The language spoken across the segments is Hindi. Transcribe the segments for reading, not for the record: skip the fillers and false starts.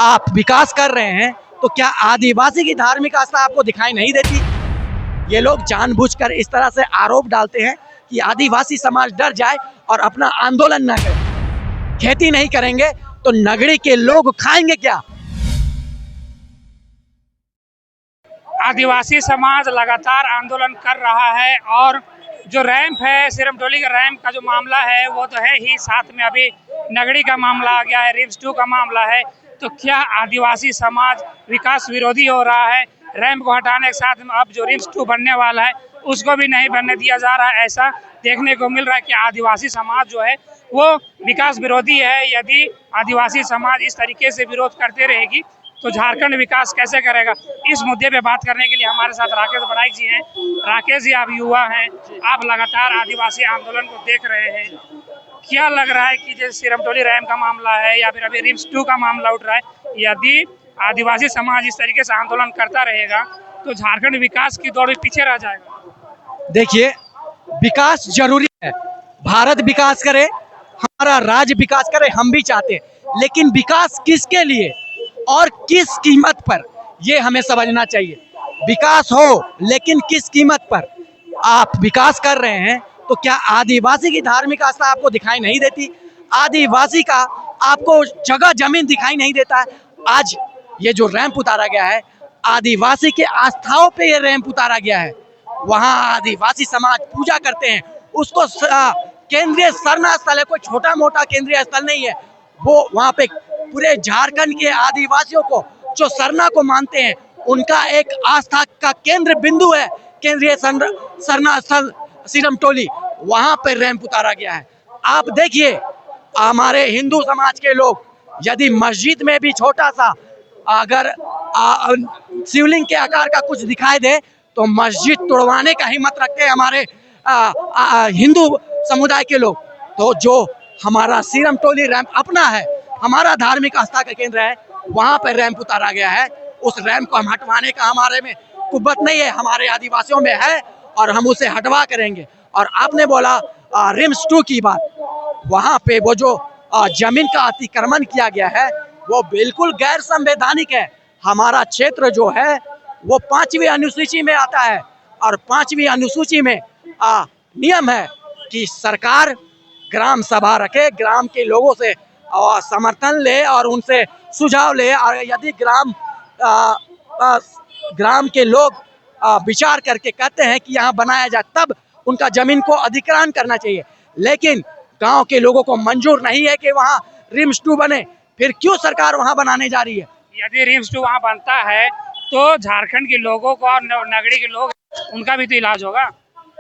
आप विकास कर रहे हैं तो क्या आदिवासी की धार्मिक आस्था आपको दिखाई नहीं देती? ये लोग जानबूझकर इस तरह से आरोप डालते हैं कि आदिवासी समाज डर जाए और अपना आंदोलन न करे। खेती नहीं करेंगे तो नगरी के लोग खाएंगे क्या? आदिवासी समाज लगातार आंदोलन कर रहा है और जो रैंप है, सिरमटोली का रैंप का जो मामला है वो तो है ही, साथ में अभी नगड़ी का मामला आ गया है, रिम्स 2 का मामला है। तो क्या आदिवासी समाज विकास विरोधी हो रहा है? रैंप को हटाने के साथ में अब जो रिम्स 2 बनने वाला है उसको भी नहीं बनने दिया जा रहा है। ऐसा देखने को मिल रहा है कि आदिवासी समाज जो है वो विकास विरोधी है। यदि आदिवासी समाज इस तरीके से विरोध करते रहेगी तो झारखंड विकास कैसे करेगा? इस मुद्दे पे बात करने के लिए हमारे साथ राकेश बड़ाई जी हैं। राकेश जी, आप युवा हैं, आप लगातार आदिवासी आंदोलन को देख रहे हैं, क्या लग रहा है कि जैसे सिरमटोली रैम का मामला है या फिर अभी रिम्स 2 का मामला उठ रहा है, यदि आदिवासी समाज इस तरीके से आंदोलन करता रहेगा तो झारखंड विकास की दौड़ में पीछे रह जाएगा? देखिए, विकास जरूरी है, भारत विकास करे, हमारा राज्य विकास करे, हम भी चाहते हैं, लेकिन विकास किसके लिए और किस कीमत पर, ये हमें समझना चाहिए। विकास हो लेकिन किस कीमत पर? आप विकास कर रहे हैं तो क्या आदिवासी की धार्मिक आस्था आपको दिखाई नहीं देती? आदिवासी का आपको जगह जमीन दिखाई नहीं देता है? आज ये जो रैंप उतारा गया है, आदिवासी के आस्थाओं पे ये रैंप उतारा गया है। वहाँ आदिवासी समाज पूजा करते हैं, उसको केंद्रीय सरना स्थल है, कोई छोटा मोटा केंद्रीय स्थल नहीं है। वो वहाँ पे पूरे झारखंड के आदिवासियों को जो सरना को मानते हैं उनका एक आस्था का केंद्र बिंदु है केंद्रीय सरना स्थल सिरमटोली। वहाँ पर रैंप उतारा गया है। आप देखिए, हमारे हिंदू समाज के लोग यदि मस्जिद में भी छोटा सा अगर शिवलिंग के आकार का कुछ दिखाई दे तो मस्जिद तोड़वाने का हिम्मत रखते हैं हमारे हिंदू समुदाय के लोग। तो जो हमारा सिरमटोली रैंप अपना है, हमारा धार्मिक आस्था का केंद्र है, वहां पर रैंप उतारा गया है। उस रैंप को हम हटवाने का हमारे में कुव्वत नहीं है, हमारे आदिवासियों में है और हम उसे हटवा करेंगे। और आपने बोला रिम्स 2 की बात, वहां पे वो जो जमीन का अतिक्रमण किया गया है वो बिल्कुल गैर संवैधानिक है। हमारा क्षेत्र जो है वो 5वीं अनुसूची में आता है और 5वीं अनुसूची में नियम है कि सरकार ग्राम सभा रखे, ग्राम के लोगों से समर्थन ले और उनसे सुझाव ले, और यदि ग्राम के लोग विचार करके कहते हैं कि यहाँ बनाया जाए तब उनका जमीन को अधिग्रहण करना चाहिए। लेकिन गांव के लोगों को मंजूर नहीं है कि वहाँ रिम्स 2 बने, फिर क्यों सरकार वहाँ बनाने जा रही है? यदि रिम्स 2 वहाँ बनता है तो झारखंड के लोगों को और नगरी के लोग, उनका भी तो इलाज होगा।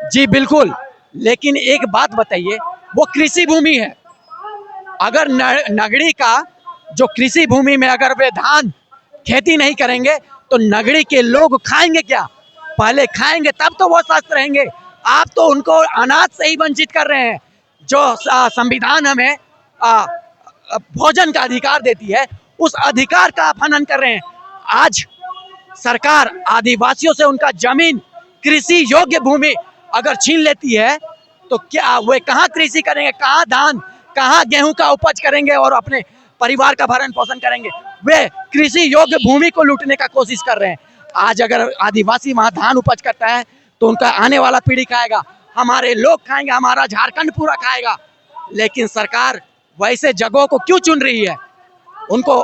जी बिल्कुल, लेकिन एक बात बताइए, वो कृषि भूमि है। अगर नगरी का जो कृषि भूमि में अगर वे धान खेती नहीं करेंगे तो नगरी के लोग खाएंगे क्या? पहले खाएंगे तब तो वो स्वस्थ रहेंगे। आप तो उनको अनाज से ही वंचित कर रहे हैं। जो संविधान हमें भोजन का अधिकार देती है, उस अधिकार का आप हनन कर रहे हैं। आज सरकार आदिवासियों से उनका जमीन, कृषि योग्य भूमि अगर छीन लेती है तो क्या वे कहाँ कृषि करेंगे, कहाँ धान, कहाँ गेहूं का उपज करेंगे और अपने परिवार का भरण पोषण करेंगे? वे कृषि योग्य भूमि को लूटने का कोशिश कर रहे हैं। आज अगर आदिवासी वहाँ धान उपज करता है तो उनका आने वाला पीढ़ी खाएगा, हमारे लोग खाएंगे, हमारा झारखंड पूरा खाएगा। लेकिन सरकार वैसे जगहों को क्यों चुन रही है? उनको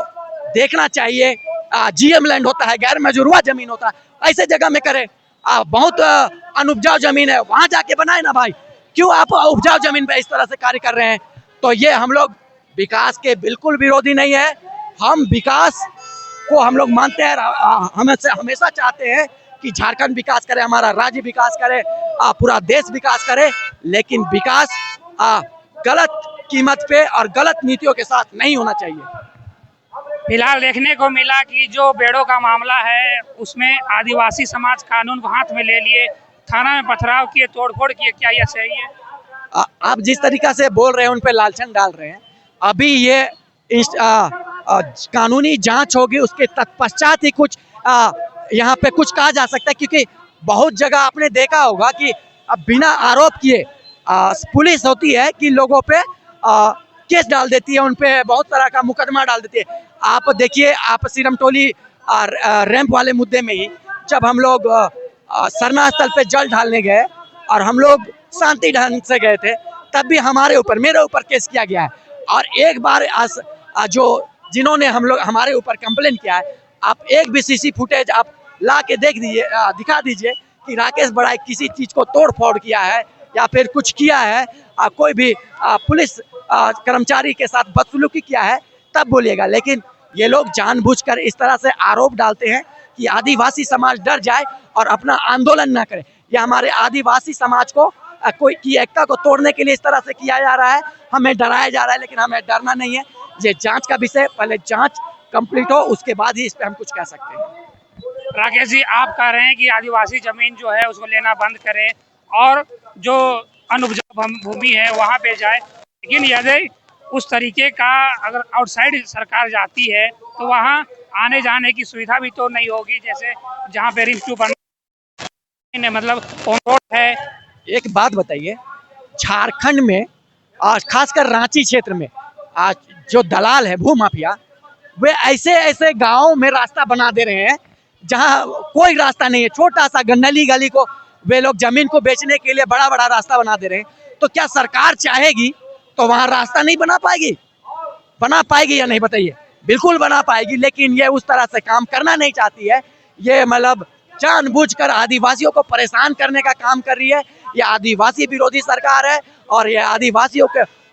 देखना चाहिए, GM लैंड होता है, गैर मजरूआ जमीन होता है, ऐसे जगह में करे। बहुत अनुपजाऊ जमीन है, वहां जाके बनाए ना भाई। क्यों आप उपजाऊ जमीन पे इस तरह से कार्य कर रहे हैं? तो ये हम लोग विकास के बिल्कुल विरोधी नहीं है। हम विकास को हम लोग मानते हैं, हमेशा चाहते हैं कि झारखंड विकास करे, हमारा राज्य विकास करे, पूरा देश विकास करे। लेकिन विकास गलत कीमत पे और गलत नीतियों के साथ नहीं होना चाहिए। फिलहाल देखने को मिला कि जो बेड़ों का मामला है उसमें आदिवासी समाज कानून को हाथ में ले लिए, थाना में पथराव किए, तोड़फोड़ किए, क्या यह सही है? आप जिस तरीका से बोल रहे हैं उन पे लालचन डाल रहे हैं। अभी ये कानूनी जांच होगी, उसके तत्पश्चात ही कुछ यहाँ पे कुछ कहा जा सकता है, क्योंकि बहुत जगह आपने देखा होगा कि बिना आरोप किए पुलिस होती है कि लोगों पे केस डाल देती है, उन पे बहुत तरह का मुकदमा डाल देती है। आप देखिए, आप सिरमटोली रैंप वाले मुद्दे में ही जब हम लोग सरना स्थल पे जल ढालने गए और हम लोग शांति ढंग से गए थे, तब भी हमारे ऊपर, मेरे ऊपर केस किया गया है। और एक बार जो जिन्होंने हम लोग हमारे ऊपर कंप्लेन किया है, आप एक भी सीसी फुटेज आप ला के देख दीजिए, दिखा दीजिए कि राकेश बड़ाई किसी चीज को तोड़ फोड़ किया है या फिर कुछ किया है, कोई भी पुलिस कर्मचारी के साथ बदसलूकी किया है, तब बोलिएगा। लेकिन ये लोग जानबूझकर इस तरह से आरोप डालते हैं कि आदिवासी समाज डर जाए और अपना आंदोलन ना करे। यह हमारे आदिवासी समाज को कोई की एकता को तोड़ने के लिए इस तरह से किया जा रहा है, हमें डराया जा रहा है। लेकिन हमें डरना नहीं है, ये जांच का विषय, पहले जांच कंप्लीट हो, उसके बाद ही इस पे हम कुछ कह सकते हैं। राकेश जी, आप कह रहे हैं कि आदिवासी जमीन जो है उसको लेना बंद करें और जो अनुपजाऊ भूमि है वहाँ पे जाए, लेकिन यदि उस तरीके का अगर आउटसाइड सरकार जाती है तो वहाँ आने जाने की सुविधा भी तो नहीं होगी, जैसे जहाँ पे रिंग 2 बन मतलब ऑन रोड है। एक बात बताइए, झारखंड में खासकर रांची क्षेत्र में आज जो दलाल है, भू माफिया, वे ऐसे ऐसे गाँव में रास्ता बना दे रहे हैं जहाँ कोई रास्ता नहीं है। छोटा सा गंडली गली को वे लोग जमीन को बेचने के लिए बड़ा बड़ा रास्ता बना दे रहे हैं। तो क्या सरकार चाहेगी तो वहाँ रास्ता नहीं बना पाएगी? बना पाएगी या नहीं बताइए? बिल्कुल बना पाएगी। लेकिन ये उस तरह से काम करना नहीं चाहती है। ये मतलब जानबूझकर आदिवासियों को परेशान करने का काम कर रही है। ये आदिवासी विरोधी सरकार है और ये आदिवासियों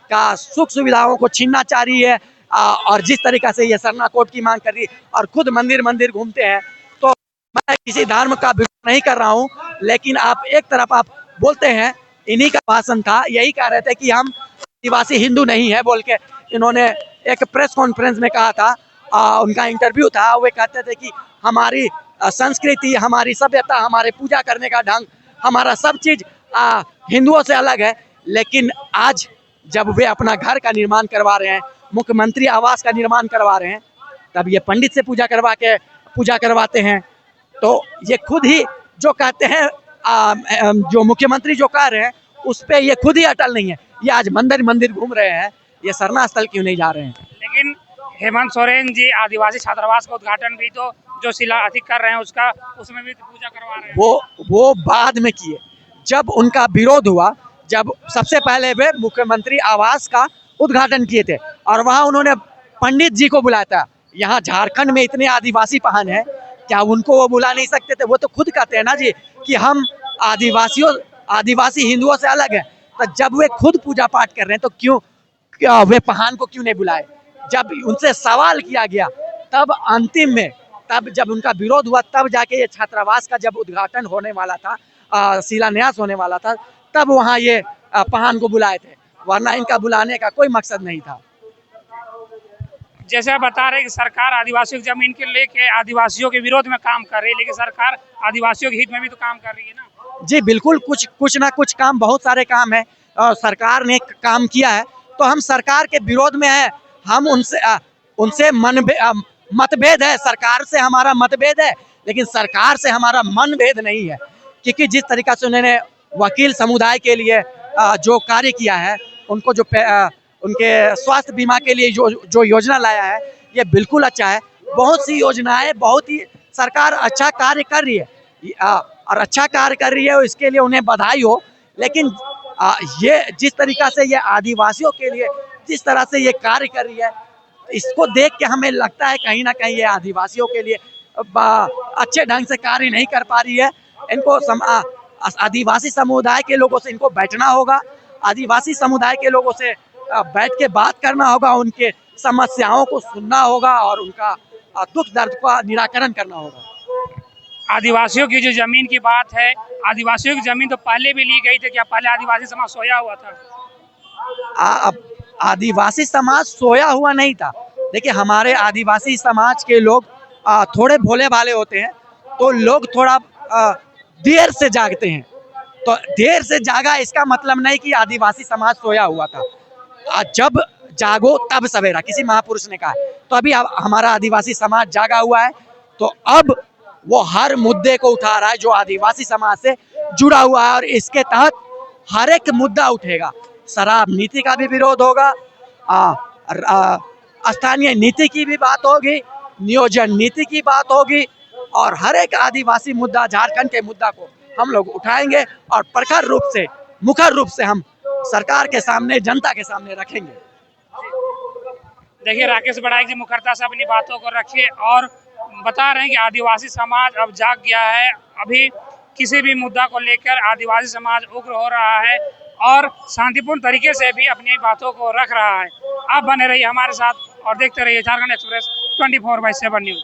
का सुख सुविधाओं को छीनना चाह रही है। और जिस तरीका से ये सरना कोर्ट की मांग कर रही है और खुद मंदिर मंदिर घूमते हैं, तो मैं किसी धर्म का विरोध नहीं कर रहा हूँ। लेकिन आप एक तरफ आप बोलते हैं, इन्हीं का भाषण था, यही कह रहे थे कि हम आदिवासी हिंदू नहीं है बोल के इन्होंने एक प्रेस कॉन्फ्रेंस में कहा था। उनका इंटरव्यू था, वे कहते थे कि हमारी संस्कृति, हमारी सभ्यता, हमारे पूजा करने का ढंग, हमारा सब चीज हिंदुओं से अलग है। लेकिन आज जब वे अपना घर का निर्माण करवा रहे हैं, मुख्यमंत्री आवास का निर्माण करवा रहे हैं, तब ये पंडित से पूजा करवाते हैं। तो ये खुद ही जो कहते हैं, जो मुख्यमंत्री जो कह रहे हैं उस पे ये खुद ही अटल नहीं है। ये आज मंदिर मंदिर घूम रहे हैं, ये सरना स्थल क्यों नहीं जा रहे हैं? लेकिन हेमंत सोरेन जी आदिवासी छात्रावास का उद्घाटन भी तो जो शिला अधिक कर रहे हैं उसका, उसमें भी तो पूजा करवा रहे हैं। वो बाद में किए, जब उनका विरोध हुआ, जब सबसे पहले वे मुख्यमंत्री आवास का उद्घाटन किए थे और वहां उन्होंने पंडित जी को बुलाया था। यहाँ झारखंड में इतने आदिवासी पहन है, क्या उनको वो बुला नहीं सकते थे? वो तो खुद कहते हैं ना जी कि हम आदिवासी हिंदुओं से अलग है। तो जब वे खुद पूजा पाठ कर रहे हैं तो क्या वे पहान को क्यों नहीं बुलाए? जब उनसे सवाल किया गया तब अंतिम में, तब जब उनका विरोध हुआ, तब जाके ये छात्रावास का जब उद्घाटन होने वाला था, शिलान्यास होने वाला था, तब वहाँ ये पहान को बुलाए थे, वरना इनका बुलाने का कोई मकसद नहीं था। जैसे आप बता रहे हैं कि सरकार आदिवासियों की जमीन के लेके आदिवासियों के विरोध में काम कर रही है, लेकिन सरकार आदिवासियों के हित में भी तो काम कर रही है ना? जी बिल्कुल, कुछ ना कुछ काम, बहुत सारे काम है सरकार ने काम किया है, तो हम सरकार के विरोध में है। हम उनसे मतभेद है, सरकार से हमारा मतभेद है, लेकिन सरकार से हमारा मनभेद नहीं है। क्योंकि जिस तरीका से उन्होंने वकील समुदाय के लिए जो कार्य किया है, उनको जो उनके स्वास्थ्य बीमा के लिए जो योजना लाया है, ये बिल्कुल अच्छा है। बहुत सी योजनाएं, बहुत ही सरकार अच्छा कार्य कर रही है और अच्छा कार्य कर रही है, इसके लिए उन्हें बधाई हो। लेकिन ये जिस तरीका से ये आदिवासियों के लिए जिस तरह से ये कार्य कर रही है, इसको देख के हमें लगता है कहीं ना कहीं ये आदिवासियों के लिए अच्छे ढंग से कार्य नहीं कर पा रही है। इनको आदिवासी समुदाय के लोगों से इनको बैठना होगा, आदिवासी समुदाय के लोगों से बैठ के बात करना होगा, उनके समस्याओं को सुनना होगा और उनका दुख दर्द का निराकरण करना होगा। आदिवासियों की जो जमीन की बात है, आदिवासियों की जमीन तो पहले भी ली गई थी, क्या पहले आदिवासी समाज सोया हुआ था? आदिवासी समाज सोया हुआ नहीं था। देखिए, हमारे आदिवासी समाज के लोग थोड़े भोले भाले होते हैं, तो लोग थोड़ा देर से जागते हैं। तो देर से जागा इसका मतलब नहीं कि आदिवासी समाज सोया हुआ था। जब जागो तब सवेरा, किसी महापुरुष ने कहा। तो अभी हमारा आदिवासी समाज जागा हुआ है, तो अब वो हर मुद्दे को उठा रहा है जो आदिवासी समाज से जुड़ा हुआ है, और इसके तहत हर एक मुद्दा उठेगा। शराब नीति का भी विरोध होगा, स्थानीय नीति की भी बात होगी, नियोजन नीति की बात होगी, और हर एक आदिवासी मुद्दा, झारखंड के मुद्दा को हम लोग उठाएंगे और प्रखर रूप से, मुखर रूप से हम सरकार के सामने, जनता के सामने रखेंगे। देखिए, राकेश बढ़ाई जी मुखरता से अपनी बातों को रखिए और बता रहे हैं कि आदिवासी समाज अब जाग गया है। अभी किसी भी मुद्दा को लेकर आदिवासी समाज उग्र हो रहा है और शांतिपूर्ण तरीके से भी अपनी बातों को रख रहा है। आप बने रहिए हमारे साथ और देखते रहिए झारखंड एक्सप्रेस 24/7 न्यूज।